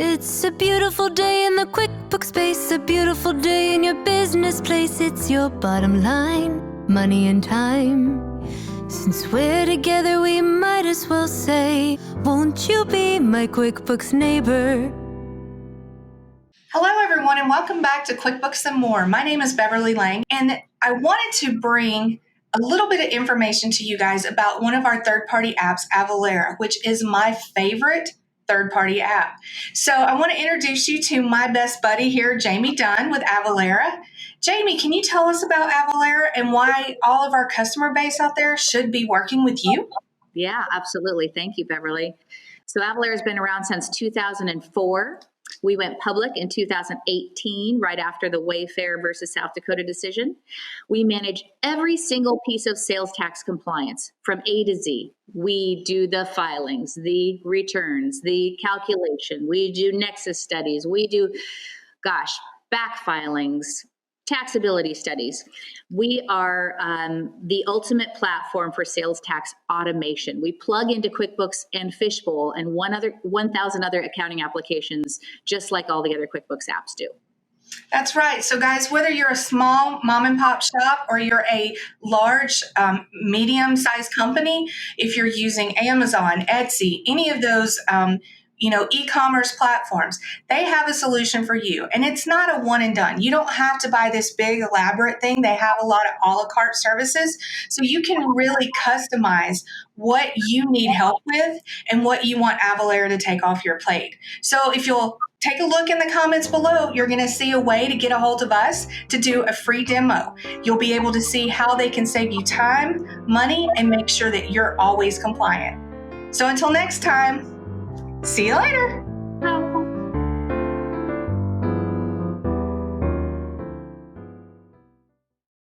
It's a beautiful day in the QuickBooks space, a beautiful day in your business place. It's your bottom line, money and time. Since we're together, we might as well say, won't you be my QuickBooks neighbor? Hello, everyone, and welcome back to QuickBooks and More. My name is Beverly Lang, and I wanted to bring a little bit of information to you guys about one of our third-party apps, Avalara, which is my favorite third-party app. So I want to introduce you to my best buddy here, Jamee Dunn with Avalara. Jamie, can you tell us about Avalara and why all of our customer base out there should be working with you? Yeah, absolutely. Thank you, Beverly. So Avalara has been around since 2004. We went public in 2018, right after the Wayfair versus South Dakota decision. We manage every single piece of sales tax compliance from A to Z. We do the filings, the returns, the calculation. We do nexus studies. We do, back filings, taxability studies. We are the ultimate platform for sales tax automation. We plug into QuickBooks and Fishbowl and 1,000 other accounting applications, just like all the other QuickBooks apps do. That's right. So guys, whether you're a small mom and pop shop or you're a large, medium-sized company, if you're using Amazon, Etsy, any of those e-commerce platforms, they have a solution for you. And it's not a one and done. You don't have to buy this big elaborate thing. They have a lot of a la carte services. So you can really customize what you need help with and what you want Avalara to take off your plate. So if you'll take a look in the comments below, you're going to see a way to get a hold of us to do a free demo. You'll be able to see how they can save you time, money, and make sure that you're always compliant. So until next time, see you later. Bye.